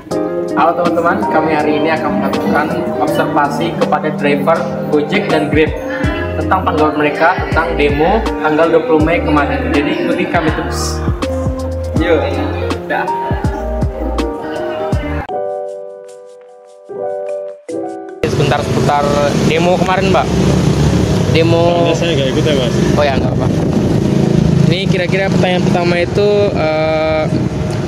Halo teman-teman, kami hari ini akan melakukan observasi kepada driver Gojek dan Grab tentang tanggapan mereka tentang demo tanggal 20 Mei kemarin. Jadi ikuti kami terus. Yuk, dah. Sebentar seputar demo kemarin, Mbak. Demo. Saya nggak ikut ya, Mas. Oh ya, nggak apa. Ini kira-kira pertanyaan pertama itu,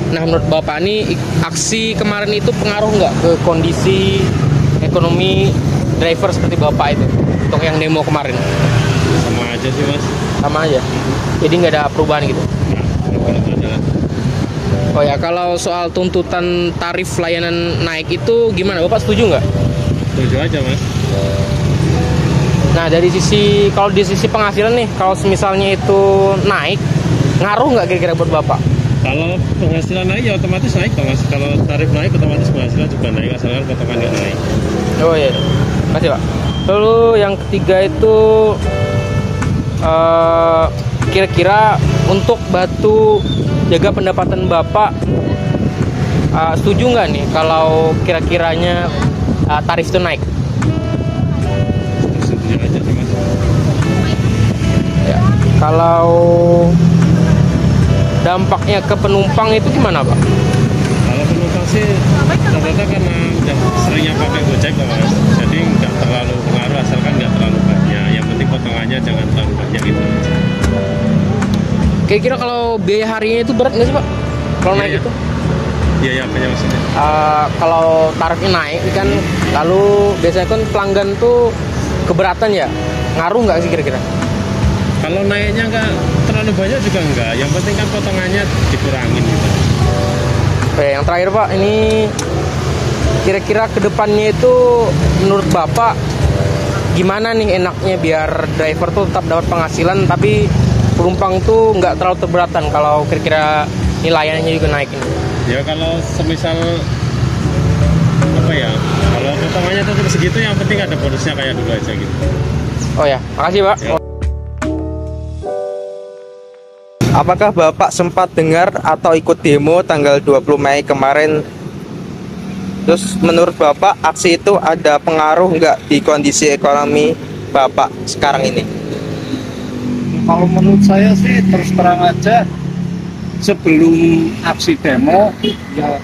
nah menurut Bapak ini aksi kemarin itu pengaruh nggak ke kondisi ekonomi driver seperti Bapak itu untuk yang demo kemarin? Sama aja sih, Mas. Sama aja. Jadi nggak ada perubahan gitu. Nah, itu aja lah. Oh ya, kalau soal tuntutan tarif layanan naik itu gimana? Bapak setuju nggak? Setuju aja, Mas. Nah dari sisi, kalau di sisi penghasilan nih, kalau misalnya itu naik, ngaruh nggak kira-kira buat Bapak? Kalau penghasilan naik ya otomatis naik, Pak, Mas. Kalau tarif naik otomatis penghasilan juga naik, asalkan potongan nggak naik. Oh iya, makasih Pak. Lalu yang ketiga itu kira-kira untuk bantu jaga pendapatan Bapak, setuju nggak nih kalau kira-kiranya tarif itu naik? Setuju aja sih, Mas. Ya. Kalau dampaknya ke penumpang itu gimana, Pak? Kalau penumpang sih rata-rata karena udah seringnya pakai Gojek, Pak, Mas. Jadi nggak terlalu pengaruh, asalkan nggak terlalu banyak. Yang penting potongannya jangan terlalu banyak gitu. Kira-kira kalau biaya harinya itu berat nggak sih, Pak? Kalau naik itu? Iya, apa ya maksudnya? Kalau tarifnya naik kan, lalu biasanya kan pelanggan tuh keberatan ya, ngaruh nggak sih kira-kira? Kalau naiknya nggak terlalu banyak juga enggak. Yang penting kan potongannya dikurangin gitu. Oke, yang terakhir Pak, ini kira-kira kedepannya itu menurut Bapak gimana nih enaknya biar driver tuh tetap dapat penghasilan tapi penumpang tuh nggak terlalu keberatan kalau kira-kira nilainya juga naik ini? Ya kalau semisal apa ya, kalau potongannya tetap segitu, yang penting ada bonusnya kayak dulu aja gitu. Oh ya, makasih Pak. Ya. Apakah Bapak sempat dengar atau ikut demo tanggal 20 Mei kemarin? Terus menurut Bapak aksi itu ada pengaruh nggak di kondisi ekonomi Bapak sekarang ini? Kalau menurut saya sih terus terang aja, sebelum aksi demo ya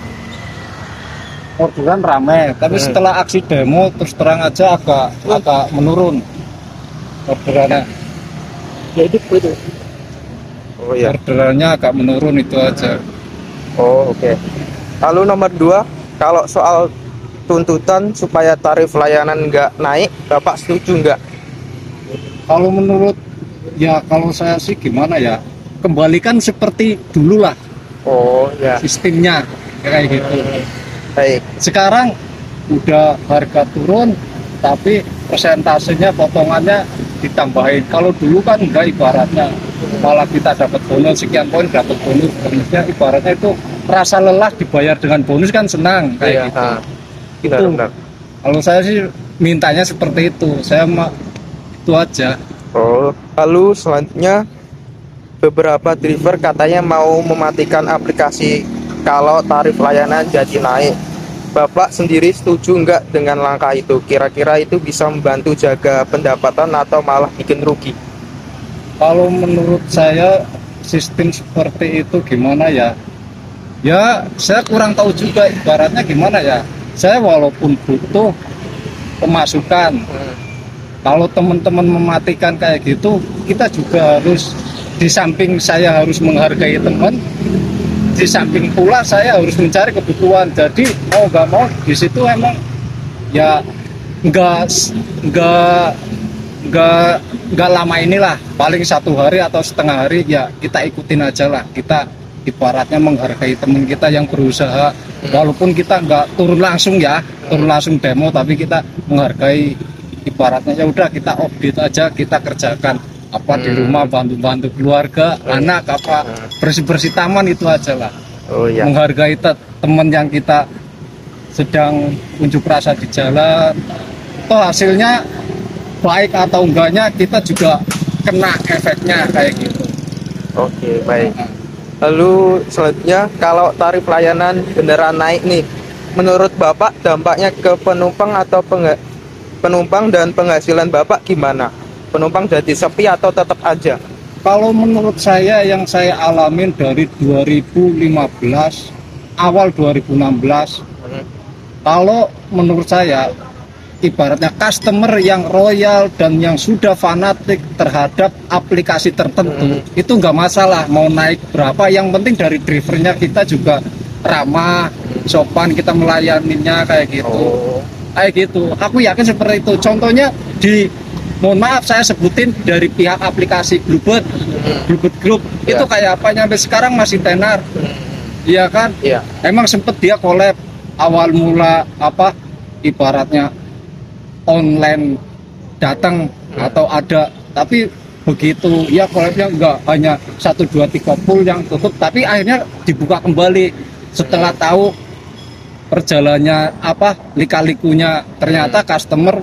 orderan ramai, tapi setelah aksi demo terus terang aja agak menurun orderannya. Jadi itu. Oh ya. Orderannya agak menurun, itu aja. Oh oke. Lalu nomor 2, kalau soal tuntutan supaya tarif layanan nggak naik, Bapak setuju nggak? Kalau menurut kalau saya sih gimana ya, kembalikan seperti dulu lah Oh ya. sistemnya kayak gitu. Baik. Sekarang udah harga turun tapi persentasenya, potongannya ditambahin. Kalau dulu kan enggak, ibaratnya malah kita dapat bonus sekian poin, dapat bonusnya ibaratnya itu rasa lelah dibayar dengan bonus kan senang kayak gitu. Itu Benar. kalau saya sih mintanya seperti itu, saya itu aja. Oh, lalu selanjutnya beberapa driver katanya mau mematikan aplikasi kalau tarif layanan jadi naik. Bapak sendiri setuju nggak dengan langkah itu? Kira-kira itu bisa membantu jaga pendapatan atau malah bikin rugi? Kalau menurut saya sistem seperti itu gimana ya? Ya saya kurang tahu juga, ibaratnya gimana ya. Saya walaupun butuh pemasukan, kalau teman-teman mematikan kayak gitu, kita juga harus, di samping saya harus menghargai teman, di samping pula saya harus mencari kebutuhan. Jadi mau nggak mau di situ emang ya nggak lama inilah, paling 1 hari atau setengah hari ya kita ikutin aja lah. Kita ibaratnya menghargai teman kita yang berusaha, walaupun kita nggak turun langsung demo, tapi kita menghargai, ibaratnya ya udah kita update aja, kita kerjakan apa di rumah, bantu-bantu keluarga, anak, apa bersih-bersih taman, itu aja lah. Oh iya. Menghargai teman yang kita sedang unjuk rasa di jalan, toh hasilnya baik atau enggaknya kita juga kena efeknya kayak gitu. Oke, baik. Lalu selanjutnya, kalau tarif layanan beneran naik nih, menurut Bapak dampaknya ke penumpang atau penumpang dan penghasilan Bapak gimana? Penumpang jadi sepi atau tetap aja? Kalau menurut saya yang saya alamin dari 2015 awal 2016, kalau menurut saya ibaratnya customer yang royal dan yang sudah fanatik terhadap aplikasi tertentu itu nggak masalah mau naik berapa, yang penting dari drivernya kita juga ramah, sopan, kita melayaninya kayak gitu. Kayak gitu, aku yakin seperti itu. Contohnya mohon maaf saya sebutin dari pihak aplikasi Bluebird Group, itu kayak apa, sampai sekarang masih tenar. Iya kan? Iya. Emang sempet dia collab awal mula apa ibaratnya online datang atau ada, tapi begitu ya collabnya enggak hanya 1 2 3 pool yang tutup, tapi akhirnya dibuka kembali setelah tahu perjalannya apa lika-likunya, ternyata customer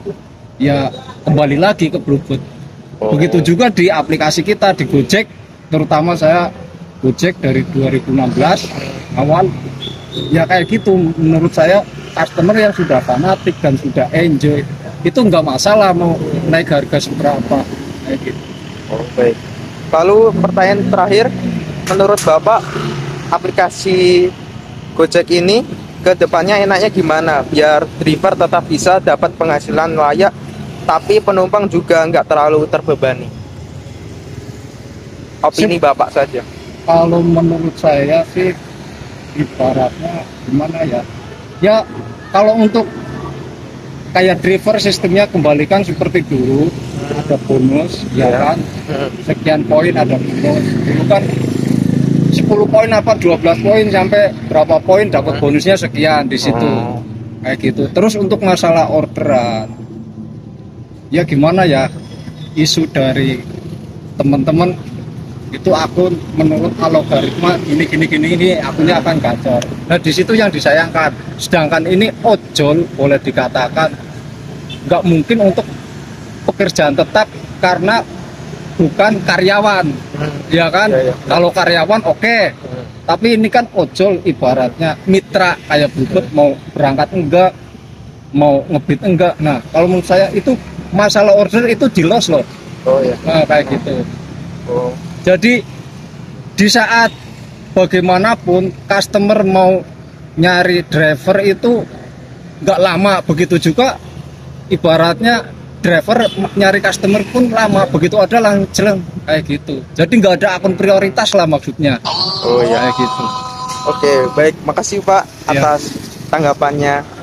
ya kembali lagi ke Bluebird. Begitu juga di aplikasi kita di Gojek, terutama saya Gojek dari 2016 awal ya kayak gitu. Menurut saya customer yang sudah fanatik dan sudah enjoy itu nggak masalah mau naik harga seberapa kayak gitu. Baik. Lalu pertanyaan terakhir, menurut Bapak aplikasi Gojek ini ke depannya enaknya gimana biar driver tetap bisa dapat penghasilan layak tapi penumpang juga nggak terlalu terbebani? Opini Bapak saja. Kalau menurut saya sih ibaratnya gimana ya? Ya kalau untuk kayak driver sistemnya kembalikan seperti dulu, ada bonus ya kan, sekian poin ada bonus. Dulu kan 10 poin apa 12 poin sampai berapa poin dapat bonusnya sekian di situ. Kayak gitu. Terus untuk masalah orderan ya gimana ya, isu dari teman-teman itu akun menurut algoritma ini akunnya akan gacor. Nah di situ yang disayangkan. Sedangkan ini ojol boleh dikatakan nggak mungkin untuk pekerjaan tetap karena bukan karyawan, ya kan? Kalau karyawan oke. Tapi ini kan ojol ibaratnya mitra kayak Bluebird, mau berangkat enggak, mau ngebit enggak. Nah kalau menurut saya itu masalah order itu di loss loh. Nah kayak gitu. Jadi di saat bagaimanapun customer mau nyari driver itu nggak lama, begitu juga ibaratnya driver nyari customer pun lama, begitu ada langsung kayak gitu. Jadi nggak ada akun prioritas lah maksudnya. Kayak gitu. Oke, baik, makasih Pak atas tanggapannya.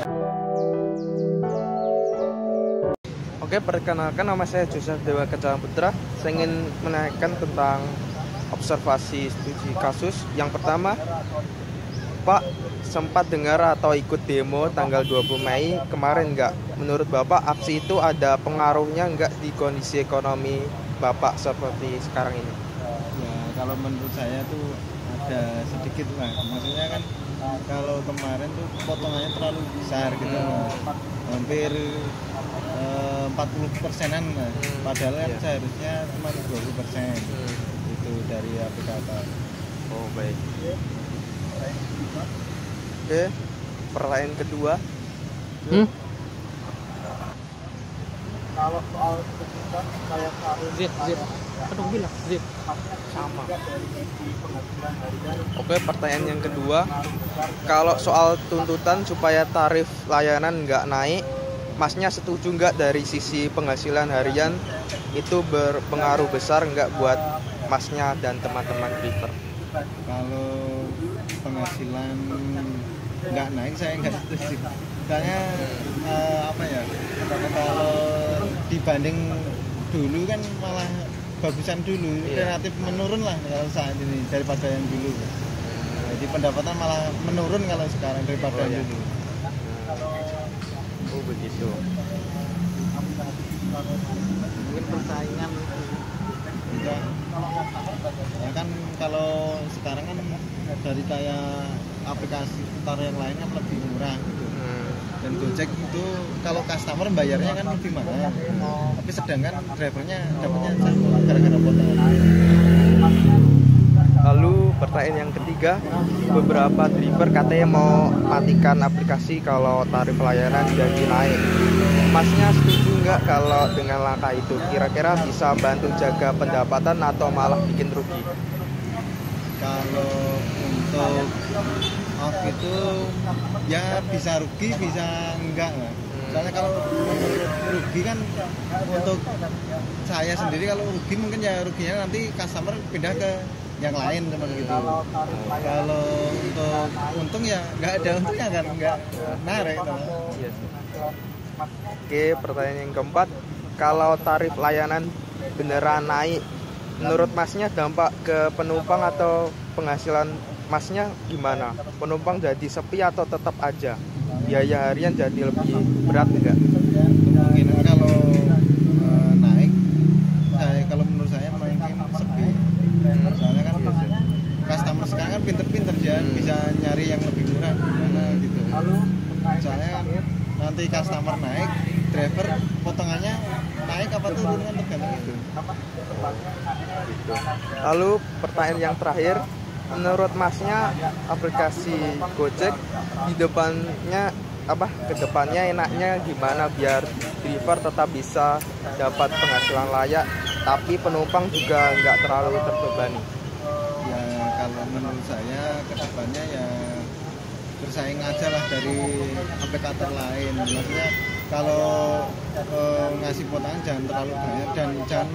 Oke, perkenalkan nama saya Joseph Dewa Kencana Putra. Saya ingin menanyakan tentang observasi studi kasus. Yang pertama, Pak sempat dengar atau ikut demo tanggal 20 Mei kemarin nggak? Menurut Bapak aksi itu ada pengaruhnya nggak di kondisi ekonomi Bapak seperti sekarang ini? Ya kalau menurut saya tuh ada sedikit lah. Maksudnya kan kalau kemarin tuh potongannya terlalu besar gitu, hampir 40%-an lah. Padahal kan seharusnya cuma 20% itu dari aplikator. Oh baik. Oke, pertanyaan kedua. Kalau soal tuntutan kayak Zip. Aduh bilang zip. Sama. Oke, pertanyaan yang kedua. Kalau soal tuntutan supaya tarif layanan nggak naik, Masnya setuju nggak dari sisi penghasilan harian itu berpengaruh besar nggak buat Masnya dan teman-teman driver? Kalau penghasilan nggak naik saya nggak setuju. Soalnya apa ya? Kalau dibanding dulu kan malah bagusan dulu, relatif menurun lah kalau saat ini daripada yang dulu. Jadi pendapatan malah menurun kalau sekarang daripada yang dulu. Oh begitu. Mungkin persaingan enggak. Ya kan kalau sekarang kan dari kayak aplikasi putar yang lainnya lebih murah gitu. Dan Gojek itu kalau customer bayarnya kan lebih mahal. Tapi sedangkan drivernya dapatnya sama gara-gara potongan. Lalu pertanyaan yang ketiga, beberapa driver katanya mau matikan aplikasi kalau tarif layanan jadi naik. Masnya setuju nggak kalau dengan langkah itu? Kira-kira bisa bantu jaga pendapatan atau malah bikin rugi? Kalau untuk off itu ya bisa rugi bisa enggak lah. Soalnya kalau rugi kan untuk saya sendiri, kalau rugi mungkin ya ruginya nanti customer pindah ke yang lain teman gitu. Kalau untuk untung ya nggak ada untungnya kan, nggak narik teman. Oke, pertanyaan yang keempat, kalau tarif layanan beneran naik, menurut masnya dampak ke penumpang atau penghasilan masnya gimana? Penumpang jadi sepi atau tetap aja? Biaya harian jadi lebih berat enggak? Kemungkinan kalau naik, kalau menurut saya mungkin sepi. Soalnya kan customer sekarang kan pinter-pinter ya, bisa nyari yang lebih murah gimana gitu. Soalnya kan nanti customer naik, driver potongannya naik apa turun kan tergantung itu. Lalu pertanyaan yang terakhir, menurut masnya aplikasi Gojek di depannya kedepannya enaknya gimana biar driver tetap bisa dapat penghasilan layak tapi penumpang juga nggak terlalu terbebani? Ya kalau menurut saya kedepannya ya bersaing aja lah dari aplikator lain. Maksudnya kalau ngasih potongan jangan terlalu banyak dan jangan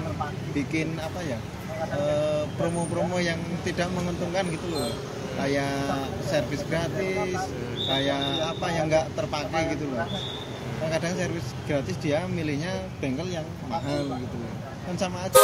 bikin promo-promo yang tidak menguntungkan gitu loh, kayak servis gratis, kayak apa yang nggak terpakai gitu loh. Kadang servis gratis dia milihnya bengkel yang mahal gitu loh, kan sama aja.